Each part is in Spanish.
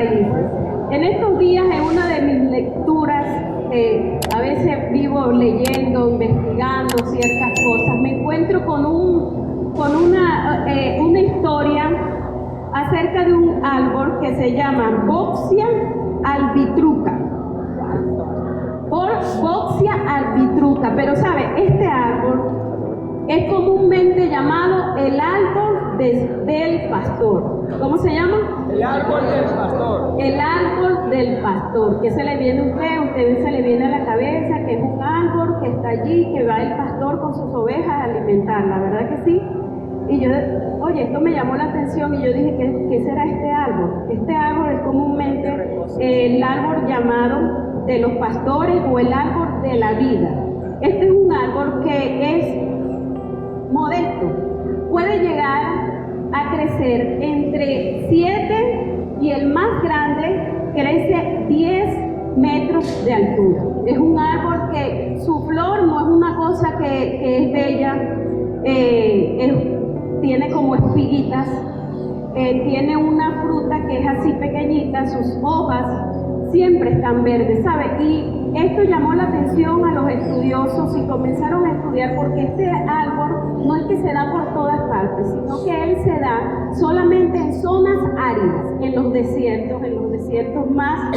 raíces. En estos días, en una de mis lecturas, a veces vivo leyendo, investigando ciertas cosas, me encuentro con una historia acerca de un árbol que se llama Boxia albitruca. Boxia albitruca, pero ¿sabe? Este árbol es comúnmente llamado el árbol del pastor. ¿Cómo se llama? El árbol del pastor. El árbol del pastor. ¿Qué se le viene a usted se le viene a la cabeza que es un árbol que está allí, que va el pastor con sus ovejas a alimentarla, ¿verdad que sí? Y yo, oye, esto me llamó la atención y yo dije, ¿qué será este árbol? Este árbol es comúnmente el árbol llamado de los pastores o el árbol de la vida. Este es un árbol que es modesto, puede llegar a crecer entre 7 y el más grande crece 10 metros de altura. Es un árbol que su flor no es una cosa que es bella, tiene como espiguitas, tiene una fruta que es así pequeñita, sus hojas siempre están verdes, ¿sabe? Y esto llamó la atención a los estudiosos y comenzaron a estudiar porque este árbol no es que se da por todas partes, sino que él se da solamente en zonas áridas, en los desiertos más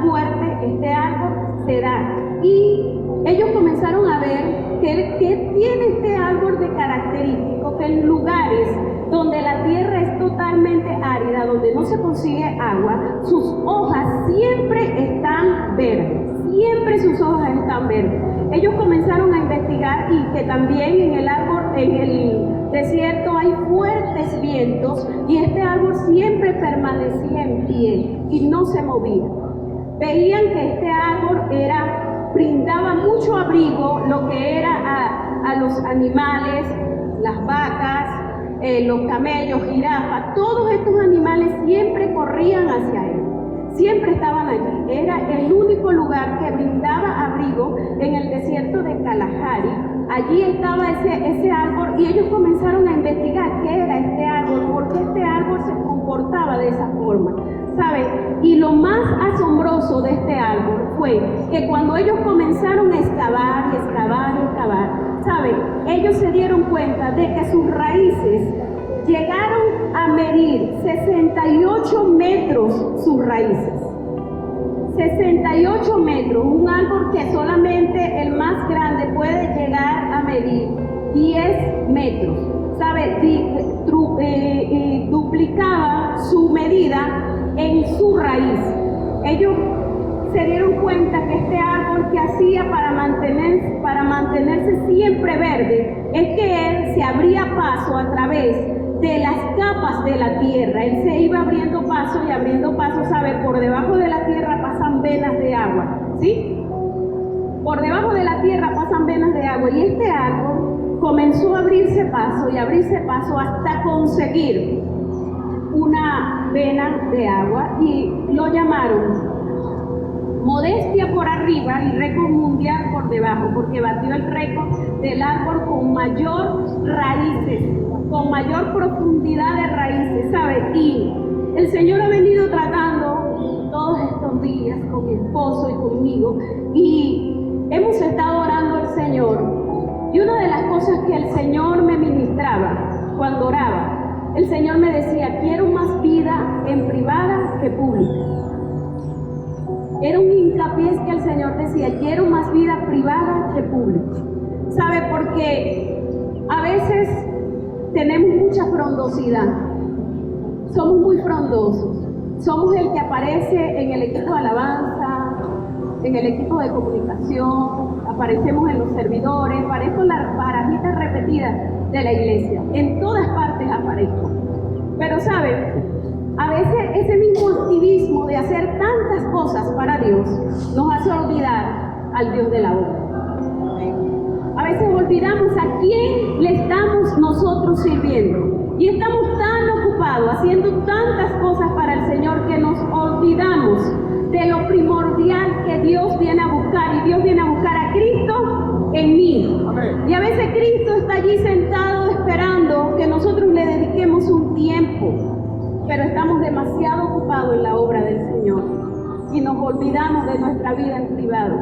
fuertes, este árbol se da. Y ellos comenzaron a ver que tiene este árbol de característico, que en lugares donde la tierra es totalmente árida, donde no se consigue agua, sus hojas siempre están verdes, siempre sus hojas están verdes. Ellos comenzaron a investigar y que también en el árbol, en el desierto hay fuertes vientos y este árbol siempre permanecía en pie y no se movía. Veían que este árbol brindaba mucho abrigo, lo que era a los animales, las vacas, los camellos, jirafas, todos estos animales siempre corrían hacia él, siempre estaban allí. Era el único lugar que brindaba abrigo en el desierto de Kalahari. Allí estaba ese árbol y ellos comenzaron a investigar qué era este árbol, por qué este árbol se comportaba de esa forma, ¿sabe? Y lo más asombroso de este árbol fue que cuando ellos comenzaron a excavar, ¿sabe? Ellos se dieron cuenta de que sus raíces llegaron a medir 68 metros sus raíces. 68 metros, un árbol que solamente el más grande puede llegar a medir 10 metros, ¿sabe? Duplicaba su medida en su raíz. Ellos se dieron cuenta que este árbol que hacía para mantenerse siempre verde es que él se abría paso a través de las capas de la tierra. Él se iba abriendo paso, ¿sabe? Por debajo de la tierra pasan venas de agua, ¿sí? Por debajo de la tierra pasan venas de agua y este árbol comenzó a abrirse paso hasta conseguir una vena de agua y lo llamaron modestia por arriba y récord mundial por debajo, porque batió el récord del árbol con mayor raíces, con mayor profundidad de raíces, ¿sabe? Y el Señor ha venido tratando todos estos días con mi esposo y conmigo y hemos estado orando al Señor. Y una de las cosas que el Señor me ministraba cuando oraba, el Señor me decía, quiero más vida en privada que pública. Era un hincapié que el Señor decía, quiero más vida privada que pública. ¿Sabe? Porque a veces tenemos mucha frondosidad. Somos muy frondosos. Somos el que aparece en el equipo de alabanza, en el equipo de comunicación, aparecemos en los servidores, parezco las barajitas repetidas de la iglesia. En todas partes aparezco. Pero ¿sabe? A veces ese mismo activismo de hacer tantas cosas para Dios nos hace olvidar al Dios de la obra. A veces olvidamos a quién le estamos nosotros sirviendo y estamos tan ocupados haciendo tantas cosas para el Señor que nos olvidamos de lo primordial que Dios viene a buscar, y Dios viene a buscar a Cristo en mí. Amén. Y a veces Cristo está allí sentado esperando que nosotros le dediquemos un tiempo, pero estamos demasiado ocupados en la obra del y nos olvidamos de nuestra vida en privado.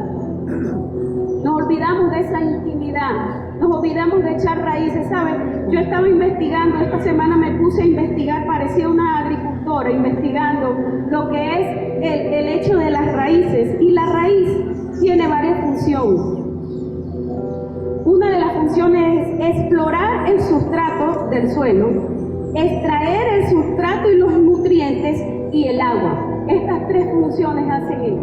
Nos olvidamos de esa intimidad, nos olvidamos de echar raíces, ¿saben? Yo estaba investigando, esta semana me puse a investigar, parecía una agricultora, investigando lo que es el hecho de las raíces. Y la raíz tiene varias funciones. Una de las funciones es explorar el sustrato del suelo, extraer el sustrato y los nutrientes y el agua. Estas tres funciones hacen ella.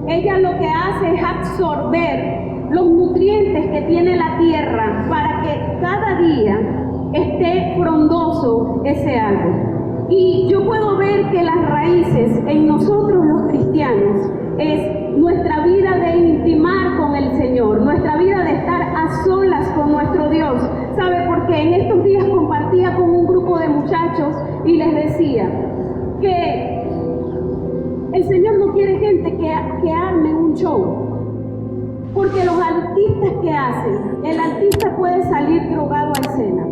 Ella lo que hace es absorber los nutrientes que tiene la tierra para que cada día esté frondoso ese árbol. Y yo puedo ver que las raíces en nosotros los cristianos es nuestra vida de intimar con el Señor, nuestra vida de estar a solas con nuestro Dios. ¿Sabe? Porque en estos días compartía con un grupo de muchachos y les decía que el Señor no quiere gente que arme un show. Porque los artistas que hacen, el artista puede salir drogado a escena.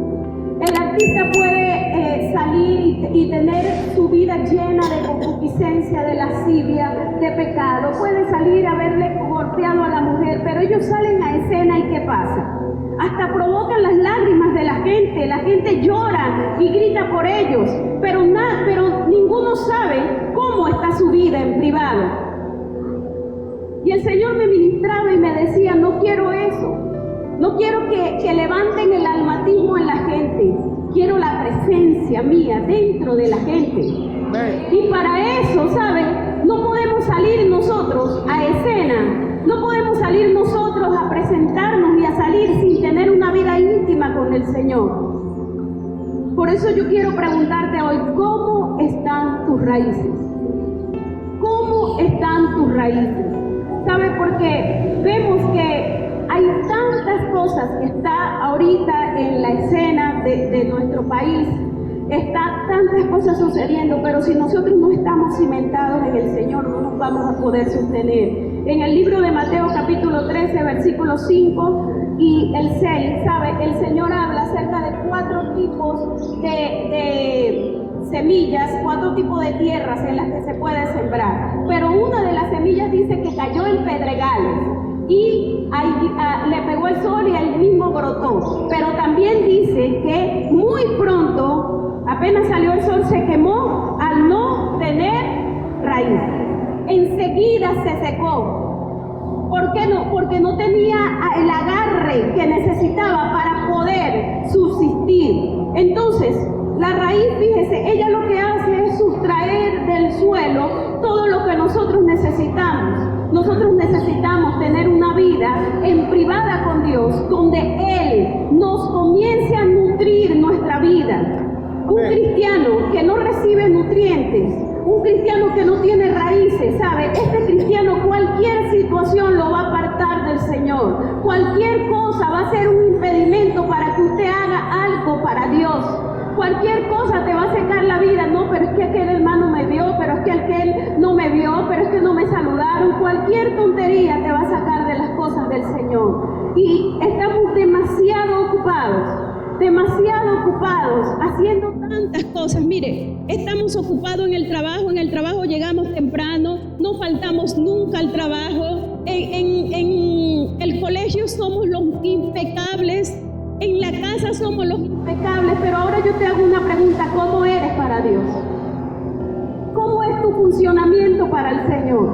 El artista puede salir y tener su vida llena de concupiscencia, de lascivia, de pecado. Puede salir a haberle golpeado a la mujer, pero ellos salen a escena y ¿qué pasa? Hasta provocan las lágrimas de la gente llora y grita por ellos, pero ninguno sabe cómo está su vida en privado. Y el Señor me ministraba y me decía, no quiero eso, no quiero que levanten el almatismo en la gente, quiero la presencia mía dentro de la gente. Y para eso, ¿saben? No podemos salir nosotros a escena, no podemos salir nosotros a presentarnos y a salir sin tener una vida íntima con el Señor. Por eso yo quiero preguntarte hoy, ¿cómo están tus raíces? ¿Cómo están tus raíces? ¿Sabe? Porque vemos que hay tantas cosas que está ahorita en la escena de nuestro país, está tantas cosas sucediendo, pero si nosotros no estamos cimentados en el Señor, no nos vamos a poder sostener. En el libro de Mateo capítulo 13, versículos 5 y el 6, ¿sabe? El Señor habla acerca de 4 tipos de semillas, 4 tipos de tierras en las que se puede sembrar. Pero una de las semillas dice que cayó en pedregales y le pegó el sol y ahí mismo brotó. Pero también dice que muy pronto, apenas salió el sol, se quemó al no tener raíz. Enseguida se secó. ¿Por qué no? Porque no tenía el agarre que necesitaba para poder subsistir. Entonces, la raíz, fíjese, ella lo que hace es sustraer del suelo todo lo que nosotros necesitamos. Nosotros necesitamos tener una vida en privada con Dios, donde Él nos comience a nutrir nuestra vida. Un cristiano que no recibe nutrientes, un cristiano que no tiene raíces, ¿sabe? Este cristiano cualquier situación lo va a apartar del Señor. Cualquier cosa va a ser un impedimento para que usted haga algo para Dios. Cualquier cosa te va a secar la vida. No, pero es que aquel hermano me vio, pero es que aquel no me vio, pero es que no me saludaron. Cualquier tontería te va a sacar de las cosas del Señor. Y estamos demasiado ocupados haciendo tantas cosas. Mire, estamos ocupados en el trabajo llegamos temprano, no faltamos nunca al trabajo. En el colegio somos los impecables. En la casa somos los impecables, pero ahora yo te hago una pregunta, ¿cómo eres para Dios? ¿Cómo es tu funcionamiento para el Señor?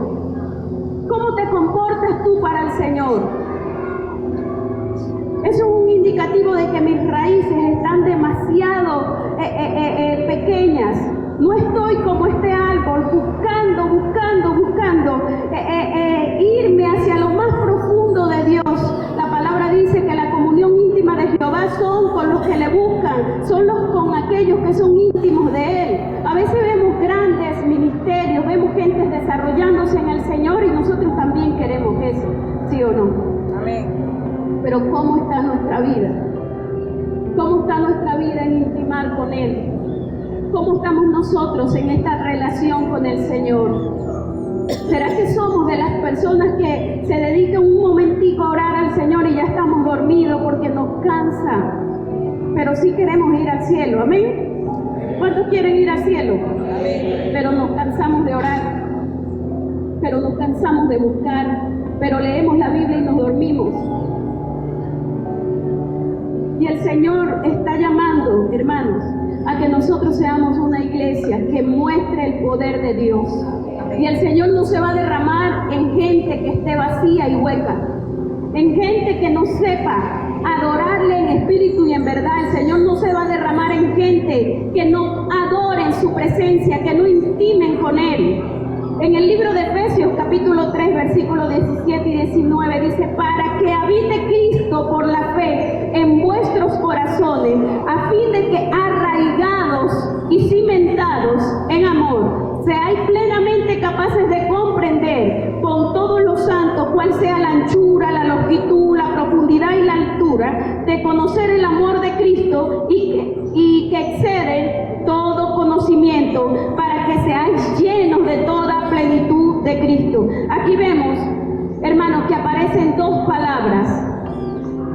¿Cómo te comportas tú para el Señor? Eso es un indicativo de que mis raíces están demasiado pequeñas. No estoy como este árbol buscando irme hacia lo más profundo de Dios. La palabra dice que la comunión íntima de Jehová son con los que le buscan, son con aquellos que son íntimos de Él. A veces vemos grandes ministerios, vemos gente desarrollándose en el Señor y nosotros también queremos eso, ¿sí o no? Amén. Pero ¿cómo está nuestra vida? ¿Cómo está nuestra vida en intimar con Él? ¿Cómo estamos nosotros en esta relación con el Señor? ¿Será que somos de las personas que se dedican un momentico a orar al Señor y ya estamos dormidos porque nos cansa? Pero sí queremos ir al cielo, ¿amén? ¿Cuántos quieren ir al cielo? Pero nos cansamos de orar. pero nos cansamos de buscar, pero leemos la Biblia y nos dormimos. Y el Señor está llamando, hermanos, a que nosotros seamos una iglesia que muestre el poder de Dios. Y el Señor no se va a derramar en gente que esté vacía y hueca, en gente que no sepa adorarle en espíritu y en verdad. El Señor no se va a derramar en gente que no adoren su presencia, que no intimen con Él. En el libro de Efesios, capítulo 3, versículos 17 y 19, dice: para que habite Cristo por la fe en vuestros corazones, a fin de que arraigados y cimentados en amor, seáis plenamente capaces de comprender con todos los santos cuál sea la anchura, la longitud, la profundidad y la altura, de conocer el amor de Cristo y que excede todo conocimiento, para que seáis llenos de toda plenitud de Cristo. Aquí vemos, hermanos, que aparecen dos palabras,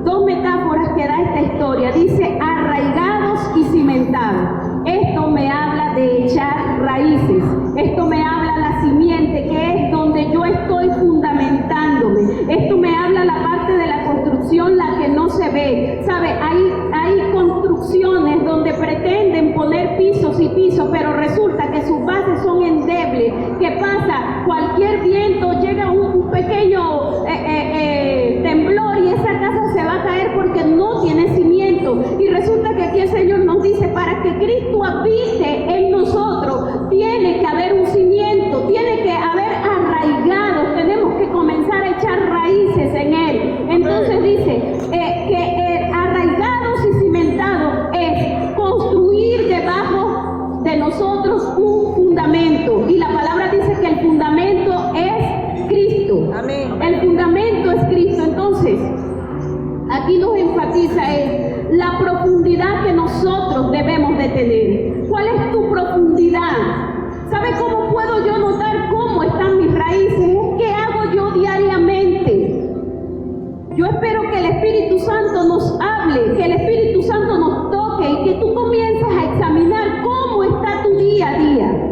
dos metáforas que da esta historia. Dice arraigados y cimentados. Esto me habla de echar raíces. Esto me habla la simiente, que es donde yo estoy fundamentándome. Esto me habla la parte de la construcción, la que no se ve. ¿Sabe? Hay construcciones donde pretenden poner pisos y pisos, pero resulta que sus bases son endebles. ¿Qué pasa? Cualquier viento, llega un pequeño temblor y esa casa se va a caer porque no tiene cimiento. Y resulta que aquí el Señor nos dice: para que Cristo habite en nosotros, tiene que haber un cimiento, tiene que haber arraigados, tenemos que comenzar a echar raíces en Él. Entonces dice que arraigados y cimentados es construir debajo de nosotros un fundamento. Y la palabra dice que el fundamento es Cristo. Amén. El fundamento es Cristo. Entonces, aquí nos enfatiza la profundidad que nosotros debemos de tener. ¿Cuál es tu profundidad? ¿Sabe cómo puedo yo notar cómo están mis raíces? ¿Qué hago yo diariamente? Yo espero que el Espíritu Santo nos hable, que el Espíritu Santo nos toque y que tú comiences a examinar cómo está tu día a día.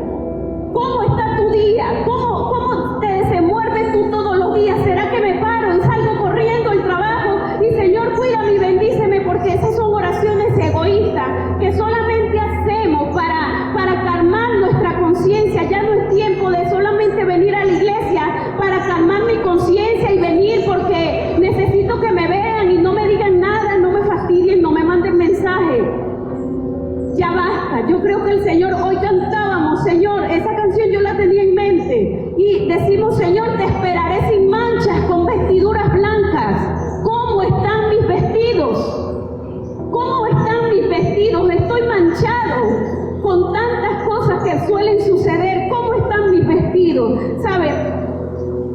¿Cómo está tu día? ¿Cómo te desenvuelves tú todos los días? ¿Será que me paro y salgo corriendo al trabajo y Señor, cuídame y bendíceme? Porque esas son oraciones egoístas que solamente hacemos para calmar nuestra conciencia. Ya no es tiempo de solamente venir a la iglesia para calmar mi conciencia y venir porque necesito que me vean y no me digan nada, no me fastidien, no me manden mensajes. Ya basta. Yo creo que el Señor, hoy cantábamos, Señor, esa canción yo la tenía en mente y decimos: Señor, te esperaré sin manchas, con vestiduras blancas. ¿Cómo están mis vestidos? ¿Cómo están mis vestidos? Estoy manchado con tantas cosas que suelen suceder. ¿Cómo están mis vestidos? ¿Sabe?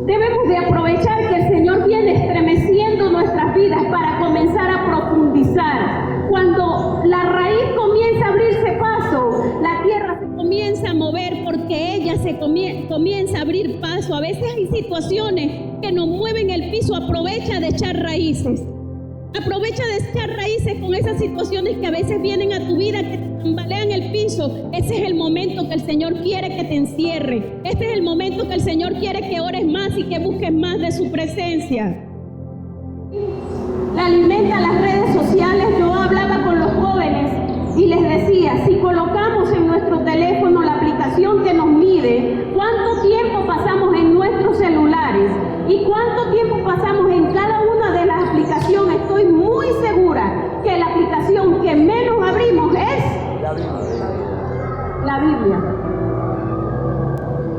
Debemos de aprovechar que el Señor viene estremeciendo nuestras vidas para comenzar a profundizar. Cuando la raíz comienza a abrirse paso, la tierra se comienza a mover porque ella se comienza a abrir paso. A veces hay situaciones que nos mueven el piso. Aprovecha de echar raíces. Aprovecha de echar raíces con esas situaciones que a veces vienen a tu vida, que te tambalean el piso. Ese es el momento que el Señor quiere que te encierre. Este es el momento que el Señor quiere que ores más y que busques más de su presencia. La alimenta las redes sociales. Yo hablaba con los jóvenes y les decía: si colocamos en nuestro teléfono la aplicación que nos mide cuánto tiempo pasamos en nuestros celulares y cuánto tiempo pasamos en cada una de las aplicaciones, estoy muy segura que la aplicación que menos abrimos es la Biblia.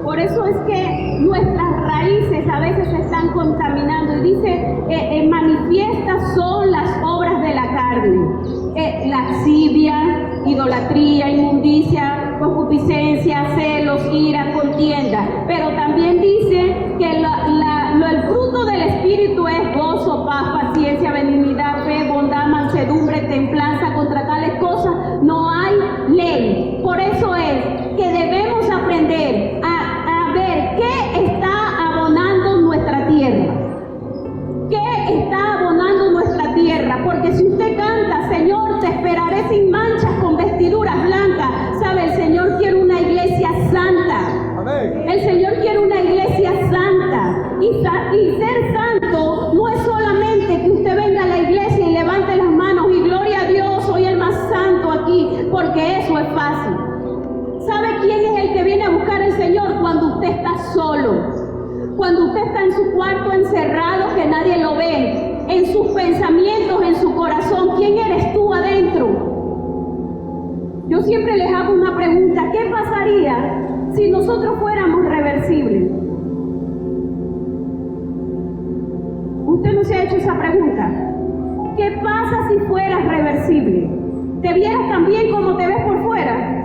Por eso es que nuestras raíces a veces se están contaminando. Y dice, manifiestas son las obras de la carne. Lascivia, idolatría, inmundicia, concupiscencia, celos, ira, contienda. Pero también dice que el fruto del Espíritu es gozo, paz, paciencia, benignidad, fe, bondad, mansedumbre, templanza. Contra tales cosas no hay ley. Por eso es que debemos aprender a ver qué está abonando nuestra tierra. ¿Qué está abonando nuestra tierra? Porque si usted canta: Señor, te esperaré sin manchas, con vestiduras blancas, ¿sabe? El Señor quiere una iglesia santa. está solo, cuando usted está en su cuarto encerrado que nadie lo ve, en sus pensamientos, en su corazón, ¿quién eres tú adentro? Yo siempre les hago una pregunta: ¿qué pasaría si nosotros fuéramos reversibles? Usted no se ha hecho esa pregunta. ¿Qué pasa si fueras reversible? ¿Te vieras tan bien como te ves por fuera?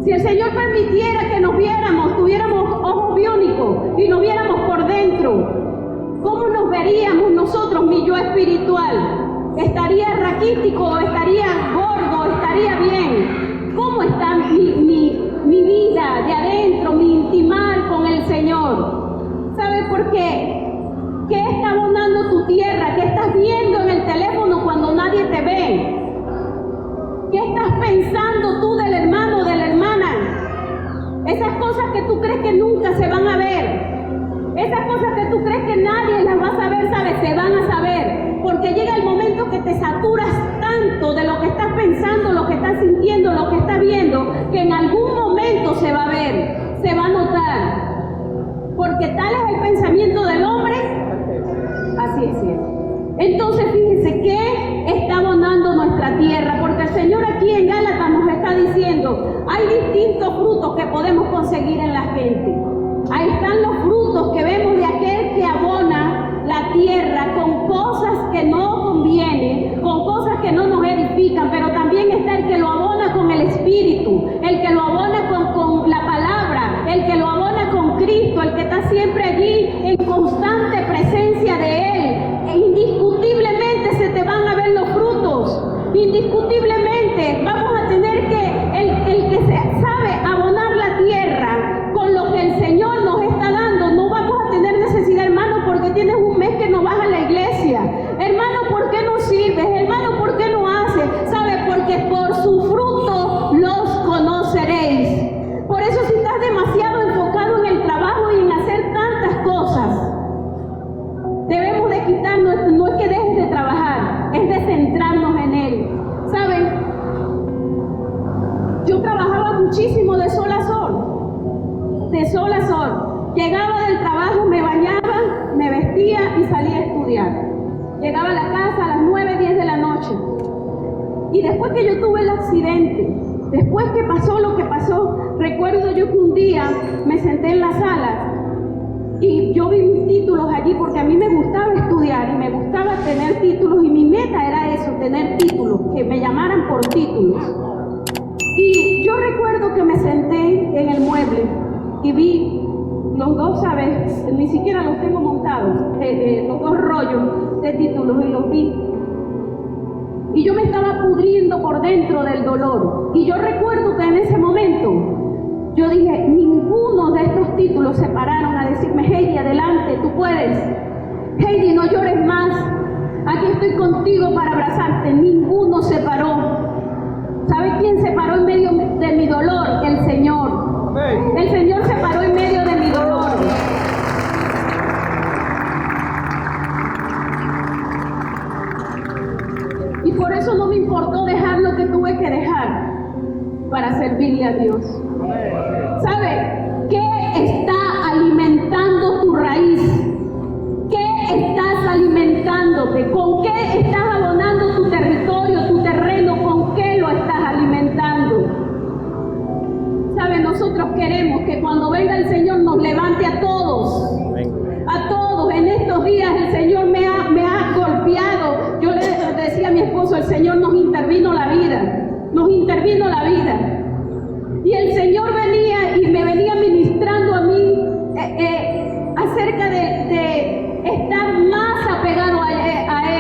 Si el Señor permitiera que nos viéramos, tuviéramos ojos biónicos y nos viéramos por dentro, ¿cómo nos veríamos nosotros, mi yo espiritual? ¿Estaría raquítico? ¿Estaría gordo? ¿Estaría bien? ¿Cómo está mi vida de adentro, mi intimar con el Señor? ¿Sabe por qué? ¿Qué está abonando tu tierra? ¿Qué estás viendo en el teléfono cuando nadie te ve? ¿Qué estás pensando tú del hermano o de la hermana? Esas cosas que tú crees que nunca se van a ver, esas cosas que tú crees que nadie las va a saber, ¿sabes? Se van a saber, porque llega el momento que te saturas tanto de lo que estás pensando, lo que estás sintiendo, lo que estás viendo, que en algún momento se va a ver, se va a notar, porque tal es el pensamiento del hombre. Así es cierto. Entonces fíjense que está abonando nuestra tierra, porque el Señor aquí en Gálatas nos está diciendo, hay distintos frutos que podemos conseguir en la gente. Ahí están los frutos que vemos de aquel que abona la tierra con cosas que no convienen, con cosas que no nos edifican, pero también está el que lo abona con el Espíritu, el que lo abona con la palabra, el que lo abona con Cristo, el que está siempre allí en constante presencia de Él. E indiscutiblemente se te van a ver los frutos, indiscutiblemente vamos a tener que, el que sabe abonar la tierra con lo que el Señor nos está dando, no vamos a tener necesidad, hermano, porque tienes un mes que no vas a la iglesia, hermano, ¿por qué no sirves? Hermano, ¿por qué no haces? ¿Sabe? Porque por su fruto los conoceréis. Por eso, si estás demasiado enfocado en el trabajo y en hacer tantas cosas, debemos de quitarnos, no es que dejes de trabajar, es de centrarnos en Él. ¿Saben? Yo trabajaba muchísimo de sol a sol, de sol a sol. Llegaba del trabajo, me bañaba, me vestía y salía a estudiar. Llegaba a la casa a las 9, 10 de la noche. Y después que yo tuve el accidente, después que pasó lo que pasó, recuerdo yo que un día me senté en la sala y yo vi mis títulos allí, porque a mí me gustaba estudiar y me gustaba tener títulos, y mi meta era eso, tener títulos, que me llamaran por títulos. Y yo recuerdo que me senté en el mueble y vi los dos, ¿sabes? Ni siquiera los tengo montados, los dos rollos de títulos, y los vi. Y yo me estaba pudriendo por dentro del dolor. Y yo recuerdo que en ese momento yo dije, ninguno de estos títulos se pararon a decirme, Heidi, adelante, tú puedes. Heidi, no llores más. Aquí estoy contigo para abrazarte. Ninguno se paró. ¿Sabe quién se paró en medio de mi dolor? El Señor. Amén. El Señor se paró en medio de mi dolor. Y por eso no me importó dejar lo que tuve que dejar para servirle a Dios. ¿Sabe? ¿Qué está alimentando tu raíz? ¿Qué estás alimentándote? ¿Con qué estás abonando tu territorio, tu terreno? ¿Con qué lo estás alimentando? ¿Sabe? Nosotros queremos que cuando venga el Señor nos levante a todos. A todos. En estos días el Señor me ha golpeado. Yo le decía a mi esposo, el Señor nos intervino la vida. Nos intervino la vida. Y el Señor venía y me venía ministrando a mí acerca de estar más apegado a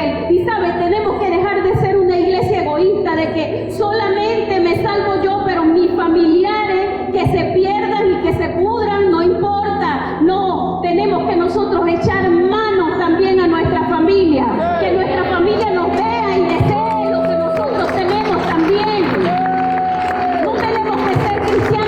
Él. Y sabe, tenemos que dejar de ser una iglesia egoísta, de que solamente me salvo yo, pero mis familiares que se pierdan y que se pudran, no importa. No, tenemos que nosotros echar mano también a nuestra familia, que nuestra familia nos vea y desee lo que nosotros tenemos también. No tenemos que ser cristianos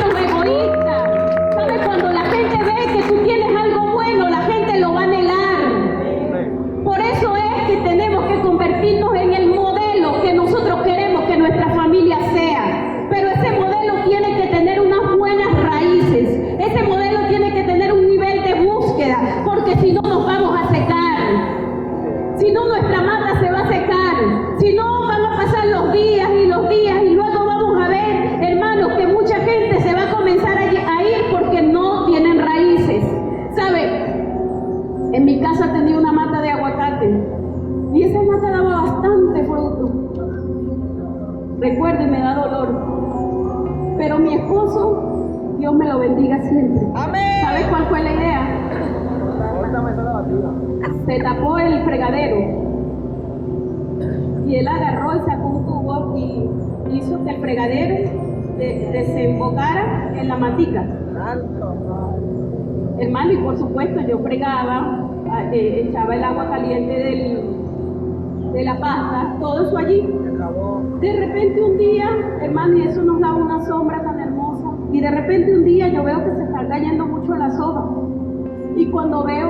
a mi esposo, Dios me lo bendiga siempre. Amén. ¿Sabes cuál fue la idea? Ahorita me sale la batida. Se tapó el fregadero y él agarró y sacó un tubo y hizo que el fregadero desembocara en la matica. Hermano, y por supuesto yo fregaba, echaba el agua caliente de la pasta, todo eso allí. De repente un día, hermano, y eso nos daba una sombra tan hermosa, y de repente un día yo veo que se están cayendo mucho las hojas, y cuando veo,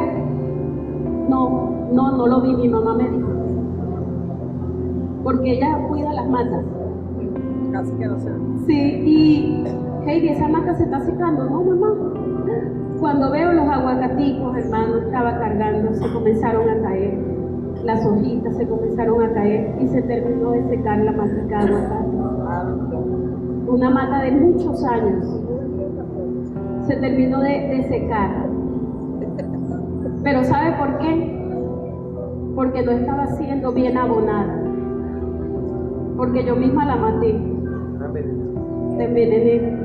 no lo vi, mi mamá me dijo, porque ella cuida las matas. Casi que no sé. Sí, y Heidi, esa mata se está secando, ¿no, mamá? Cuando veo los aguacaticos, hermano, estaba cargando, se comenzaron a caer, las hojitas se comenzaron a caer y se terminó de secar la matica de aguacate. Una mata de muchos años se terminó de secar. Pero ¿sabe por qué? Porque no estaba siendo bien abonada. Porque yo misma la maté. La envenené.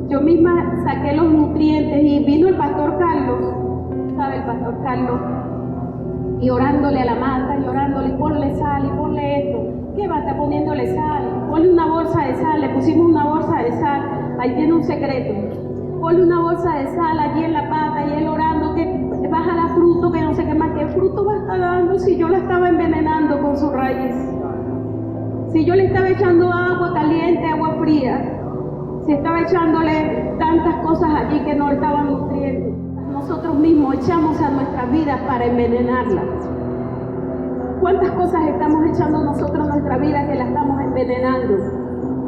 Yo misma saqué los nutrientes y vino el pastor Carlos, ¿sabe? El pastor Carlos, y orándole a la mata, y orándole, ponle sal y ponle esto. ¿Qué va a estar poniéndole sal? Ponle una bolsa de sal, le pusimos una bolsa de sal, ahí tiene un secreto. Ponle una bolsa de sal allí en la pata y él orando que vas a dar fruto, que no sé qué más, ¿qué fruto va a estar dando si yo la estaba envenenando con su raíz? Si yo le estaba echando agua caliente, agua fría, si estaba echándole tantas cosas allí que no estaban nutriendo. Nosotros mismos echamos a nuestras vidas para envenenarlas. ¿Cuántas cosas estamos echando nosotros a nuestra vida que la estamos envenenando?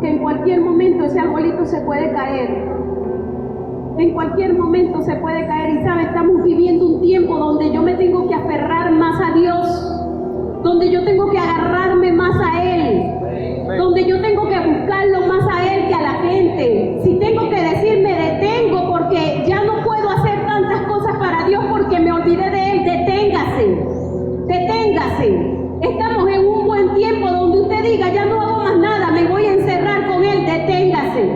Que en cualquier momento ese arbolito se puede caer. En cualquier momento se puede caer y sabe, estamos viviendo un tiempo donde yo me tengo que aferrar más a Dios, donde yo tengo que agarrarme más a Él, donde yo tengo que buscarlo más a Él que a la gente. Si tengo que decir me detengo porque ya no puedo hacer tantas cosas para Dios porque me olvidé de Él, deténgase. Estamos en un buen tiempo donde usted diga ya no hago más nada, me voy a encerrar con Él, deténgase.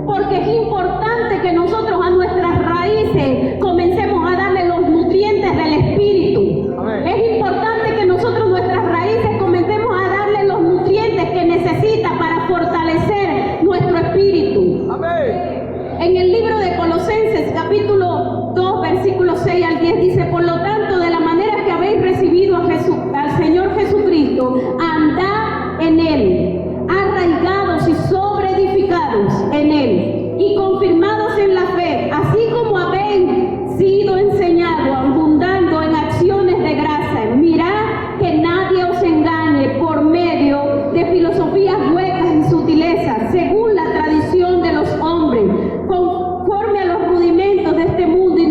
Porque es importante que nosotros a nuestras raíces comencemos a darle los nutrientes del Espíritu. Amén. Es importante que nosotros nuestras raíces comencemos a darle los nutrientes que necesita para fortalecer nuestro espíritu. Amén. En el libro de Colosenses, capítulo 2, versículos 6 al 10, dice: por lo tanto, de la manera que habéis recibido al Señor Jesucristo, andad en Él, arraigados y sobreedificados en Él, y confirmados en la fe, así como habéis sido enseñados, abundando en acciones de gracia. Mirad que nadie os engañe por medio de filosofías huecas y sutilezas, según la tradición de los hombres, conforme a los rudimentos de este mundo y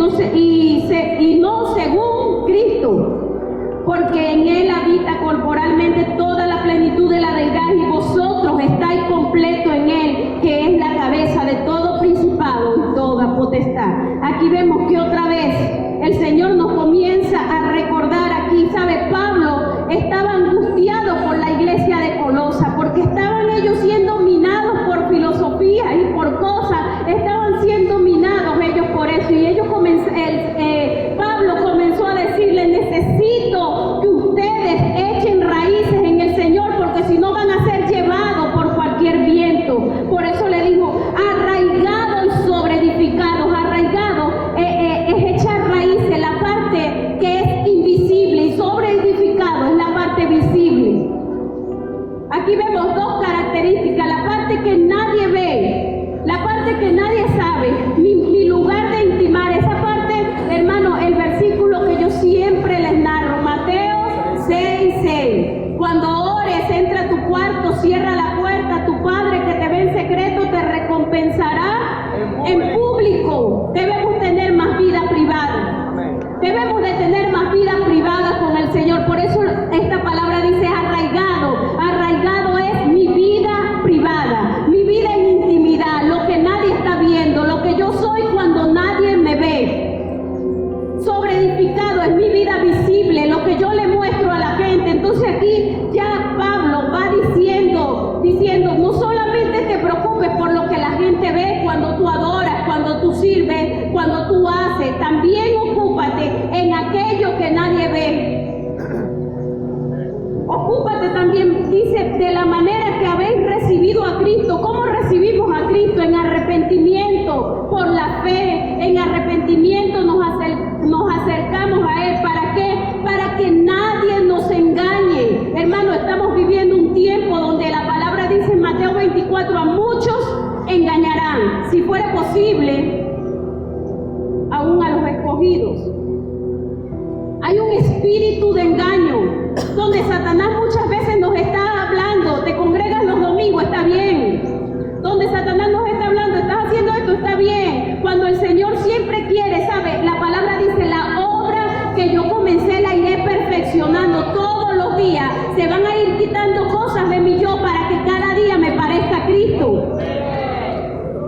no según Cristo. Porque en Él habita corporalmente toda la plenitud de la deidad, y vosotros estáis completos en Él, que es la cabeza de todo principado y toda potestad. Aquí vemos que otra vez el Señor nos comienza a recordar aquí, ¿sabe? Pablo estaba angustiado por la iglesia de Colosa, porque estaban ellos siendo minados por filosofía y por cosas, estaban siendo minados ellos por eso, y ellos Pablo comenzó a decirle: necesito que ustedes echen raíces en el Señor, porque si no van a ser llevados por cualquier viento. Por eso le dijo: arraigados y sobreedificados. Arraigados es echar raíces, la parte que es invisible, y sobreedificado es la parte visible. Aquí vemos dos características: la parte que nadie ve, la parte que nadie sabe, mi lugar de intimar. Esa parte, hermano, el versículo que yo siempre les narro, Mateo 6:6. Cuando ores, entra a tu cuarto, cierra la puerta, tu Padre que te ve en secreto te recompensará en público. Debemos tener más vida privada. Debemos de tener más vida privada con el Señor. Por eso esta palabra dice arraigado. Arraigado es mi vida privada, mi vida en intimidad, lo que nadie está viendo, lo que yo soy cuando nadie me ve. Sobreedificado es mi vida visible, lo que yo le muestro a la gente. Entonces aquí ya Pablo va diciendo, no solamente te preocupes por lo que la gente ve, posible aún a los escogidos. Hay un espíritu de engaño donde Satanás muchas veces nos está hablando, te congregas los domingos, está bien. Donde Satanás nos está hablando, estás haciendo esto, está bien. Cuando el Señor siempre quiere, ¿sabe? La palabra dice, la obra que yo comencé la iré perfeccionando todos los días. Se van a ir quitando cosas de mi yo para que cada día me parezca a Cristo.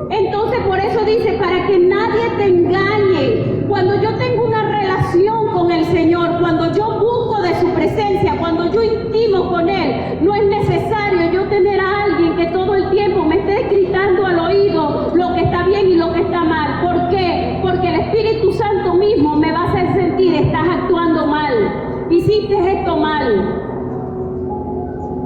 Entonces por eso dice, para que nadie te engañe. Cuando yo tengo una relación con el Señor, cuando yo busco de su presencia, cuando yo intimo con Él, no es necesario yo tener a alguien que todo el tiempo me esté gritando al oído lo que está bien y lo que está mal. ¿Por qué? Porque el Espíritu Santo mismo me va a hacer sentir, estás actuando mal, hiciste esto mal.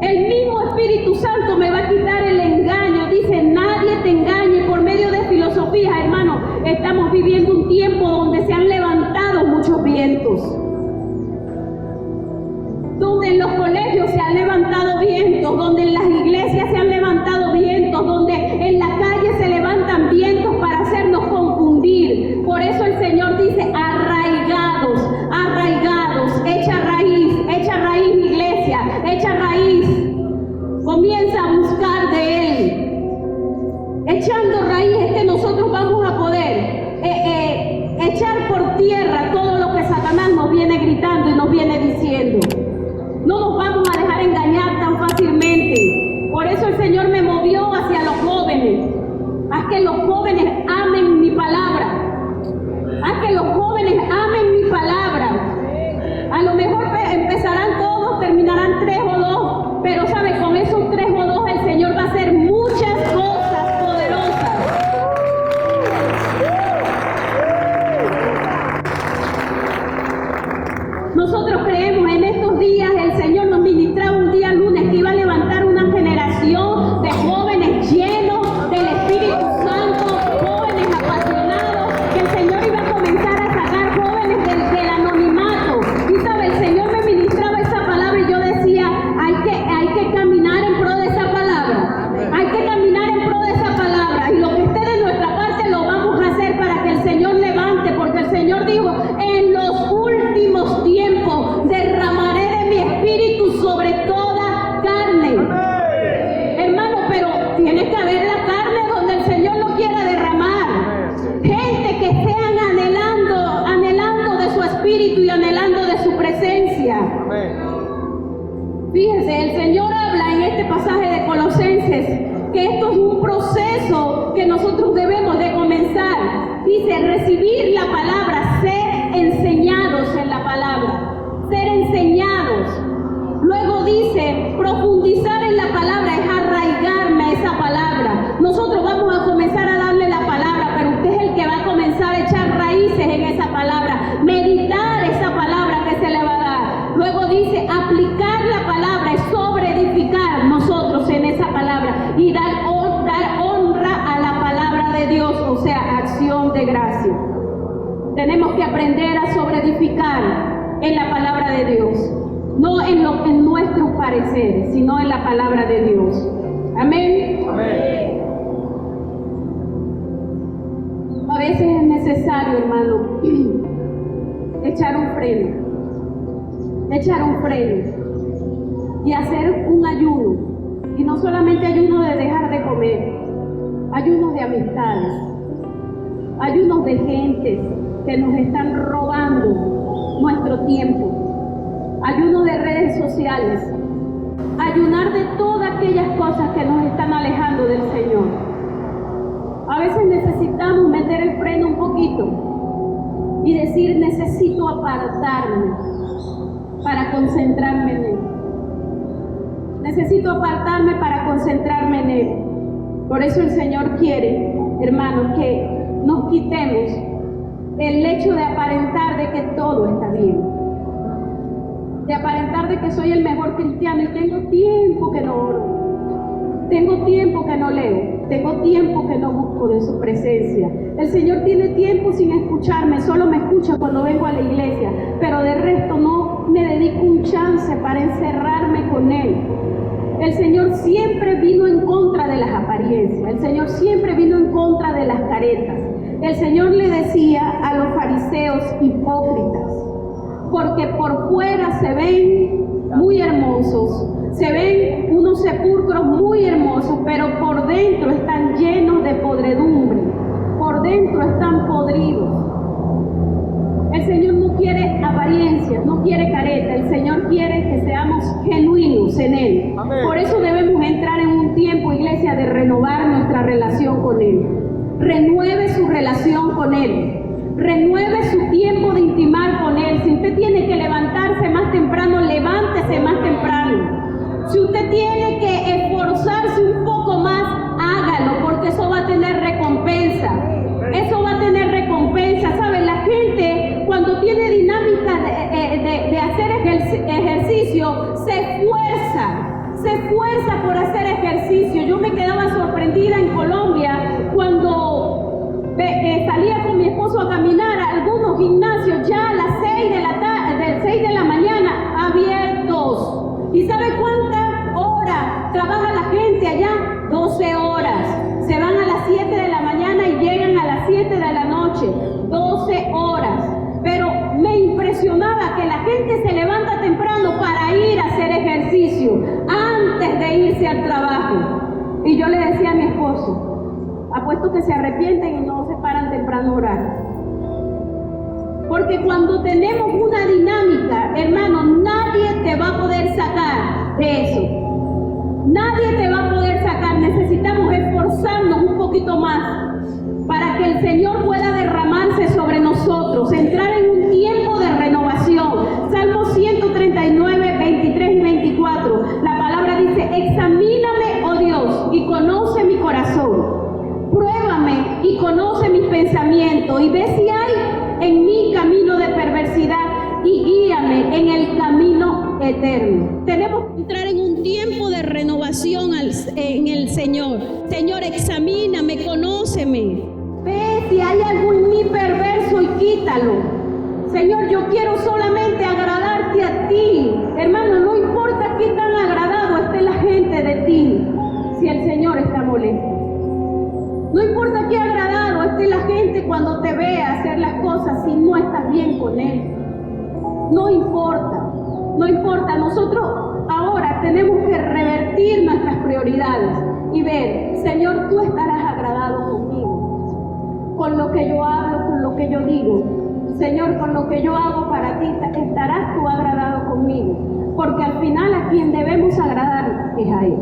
El mismo Espíritu Santo me va a quitar el engaño. Dice, nadie te engañe por medio de filosofías, hermano. Estamos viviendo un tiempo donde se han levantado muchos vientos. Donde en los colegios se han levantado vientos, donde en las iglesias se han levantado vientos, donde en la calle se levantan vientos para hacernos confundir. Por eso el Señor dice, arraigados, arraigados, echa raíz iglesia, echa raíz. Comienza a buscar de Él. Echando raíz es que nosotros vamos a poder echar por tierra todo lo que Satanás nos viene gritando y nos viene diciendo. No nos vamos a dejar engañar tan fácilmente. Por eso el Señor me movió hacia los jóvenes. Haz que los jóvenes amen mi palabra. Haz que los jóvenes amen mi palabra. A lo mejor empezarán todos, terminarán 3 o 2, pero sabe, con esos 3 o 2 el Señor va a hacer muchas cosas poderosas. Nosotros creemos en estos días, el Señor nos ministraba un día lunes que iba a levantar una generación de jóvenes llenos del Espíritu Santo, jóvenes apasionados, que el Señor iba a comenzar a sacar jóvenes del anonimato. Y sabe, el Señor me ministraba esa palabra y yo decía, hay que caminar en pro de esa palabra. Hay que caminar en pro de esa palabra. Y lo que esté de nuestra parte lo vamos a hacer para que el Señor levante, porque el Señor dijo, en los últimos tiempos derramaré de mi espíritu sobre toda carne. Hermano, pero tiene que haber la carne donde el Señor lo quiera derramar. Gente que estén anhelando de su espíritu y anhelando de su presencia. Fíjense, el Señor habla en este pasaje de Colosenses que esto es un proceso que nosotros debemos de comenzar. Dice, recibir la palabra, ser enseñados en la palabra, ser enseñados. Luego dice, profundizar en la palabra es arraigarme a esa palabra. Nosotros vamos a comenzar a darle la palabra, pero usted es el que va a comenzar a echar raíces en esa palabra, meditar esa palabra que se le va a dar. Luego dice, aplicar la palabra es sobre edificar nosotros en esa palabra y dar honra a la palabra de Dios, o sea, acción de gracia. Tenemos que aprender a sobreedificar en la palabra de Dios, no en nuestros pareceres, sino en la palabra de Dios. Amén. Amén. A veces es necesario, hermano, echar un freno y hacer un ayuno. Y no solamente ayuno de dejar de comer, ayunos de amistades, ayunos de gentes que nos están robando nuestro tiempo, ayunos de redes sociales, ayunar de todas aquellas cosas que nos están alejando del Señor. A veces necesitamos meter el freno un poquito y decir, necesito apartarme para concentrarme en Él. Necesito apartarme para concentrarme en Él. Por eso el Señor quiere, hermanos, que nos quitemos el hecho de aparentar de que todo está bien, de aparentar de que soy el mejor cristiano y tengo tiempo que no oro, tengo tiempo que no leo, tengo tiempo que no busco de su presencia. El Señor tiene tiempo sin escucharme, solo me escucha cuando vengo a la iglesia, pero de resto no me dedico un chance para encerrarme con Él. El Señor siempre vino en contra de las apariencias. El Señor siempre vino en contra de las caretas. El Señor le decía a los fariseos hipócritas, porque por fuera se ven muy hermosos, se ven unos sepulcros muy hermosos, pero por dentro están llenos de podredumbre, por dentro están podridos. El Señor no quiere apariencias, no quiere careta, el Señor quiere que seamos genuinos en Él. Amén. Por eso debemos entrar en un tiempo, iglesia, de renovar nuestra relación con Él. Renueve su relación con Él. Renueve su tiempo de intimar con Él. Si usted tiene que levantarse más temprano, levántese más temprano. Si usted tiene que esforzarse un poco más, hágalo, porque eso va a tener recompensa. Eso va a tener recompensa. ¿Saben? La gente, cuando tiene dinámica de hacer ejercicio, se esfuerza por hacer ejercicio. Yo me quedaba sorprendida en Colombia cuando salía con mi esposo a caminar a algunos gimnasios ya a las 6 de la mañana abiertos. ¿Y sabe cuántas horas trabaja la gente allá? 12 horas. Se van a las 7 de la mañana y llegan a las 7 de la noche. 12 horas. Pero me impresionaba que la gente se levanta temprano para ir a hacer ejercicio antes de irse al trabajo. Y yo le decía a mi esposo, apuesto que se arrepienten y no se paran temprano a orar. Porque cuando tenemos una dinámica, hermano, nadie te va a poder sacar de eso. Nadie te va a poder sacar. Necesitamos esforzarnos un poquito más para que el Señor pueda derramarse sobre nosotros, entrar en un tiempo de renovación. Salmo 139, 23 y 24. La palabra dice: examíname, oh Dios, y conoce mi corazón. Pruébame y conoce mis pensamientos, y ve si hay en mí camino de perversidad, y guíame en el camino eterno. Tenemos que entrar en un tiempo de renovación en el Señor. Señor, examíname, conóceme. Ve si hay algo en mí perverso y quítalo. Señor, yo quiero solamente agradarte a ti. Hermano, no importa qué tan agradado esté la gente de ti, si el Señor está molesto. No importa qué agradado esté la gente cuando te vea hacer las cosas, si no estás bien con Él. No importa, no importa. Nosotros ahora tenemos que revertir nuestras prioridades y ver: Señor, tú estarás agradado conmigo, con lo que yo hablo, con lo que yo digo. Señor, con lo que yo hago para ti, estarás tú agradado conmigo. Porque al final a quien debemos agradar es a Él.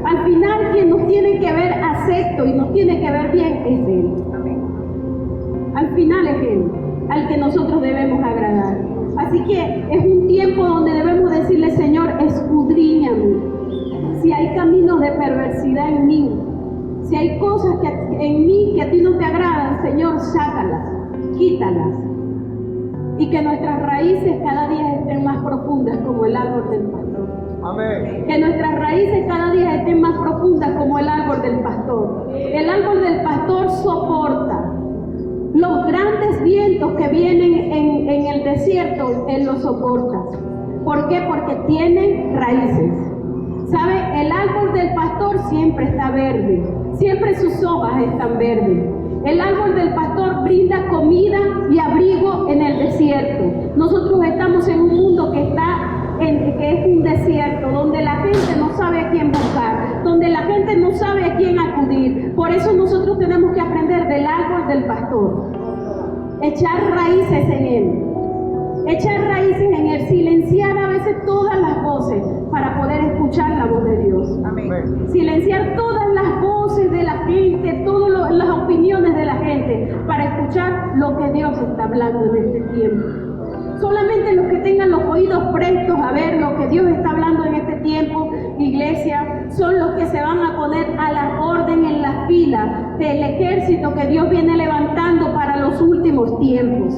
Al final quien nos tiene que ver acepto y nos tiene que ver bien es Él. Al final es Él al que nosotros debemos agradar. Así que es un tiempo donde debemos decirle: Señor, escudriñame. Si hay caminos de perversidad en mí, si hay cosas en mí que a ti no te agradan, Señor, sácalas, quítalas. Y que nuestras raíces cada día estén más profundas como el árbol del pastor. Amén. Que nuestras raíces cada día estén más profundas como el árbol del pastor. El árbol del pastor soporta los grandes vientos que vienen en el desierto. Él los soporta. ¿Por qué? Porque tiene raíces. ¿Sabe? El árbol del pastor siempre está verde. Siempre sus hojas están verdes. El árbol del pastor brinda comida y abrigo en el desierto. Nosotros estamos en un mundo que es un desierto, donde la gente no sabe a quién buscar, donde la gente no sabe a quién acudir. Por eso nosotros tenemos que aprender del árbol del pastor, echar raíces en él, echar raíces en él, silenciar a veces todas las voces para poder escuchar la voz de Dios. Amén. Silenciar todas las voces de la gente, todas las opiniones de la gente, para escuchar lo que Dios está hablando en este tiempo. Solamente los que tengan los oídos prestos a ver lo que Dios está hablando en este tiempo, iglesia, son los que se van a poner a la orden en la fila del ejército que Dios viene levantando para los últimos tiempos.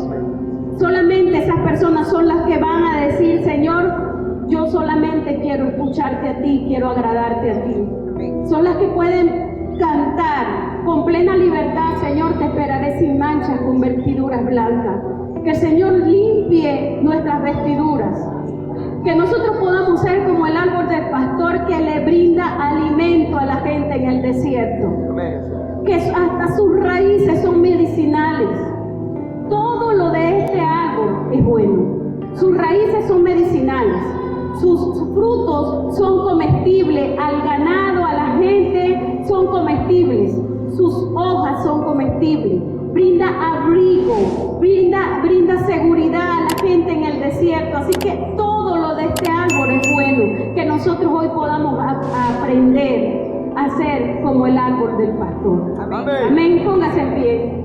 Solamente esas personas son las que van a decir: Señor, yo solamente quiero escucharte a ti, quiero agradarte a ti. Son las que pueden cantar con plena libertad: Señor, te esperaré sin manchas, con vestiduras blancas. Que el Señor limpie nuestras vestiduras. Que nosotros podamos ser como el árbol del pastor que le brinda alimento a la gente en el desierto. Que hasta sus raíces son medicinales. Todo lo de este árbol es bueno. Sus raíces son medicinales. Sus frutos son comestibles. Al ganado, a la gente, son comestibles. Sus hojas son comestibles. Brinda abrigo, brinda seguridad a la gente en el desierto. Así que todo lo de este árbol es bueno. Que nosotros hoy podamos aprender a ser como el árbol del pastor. Amén. Amén. Póngase en pie.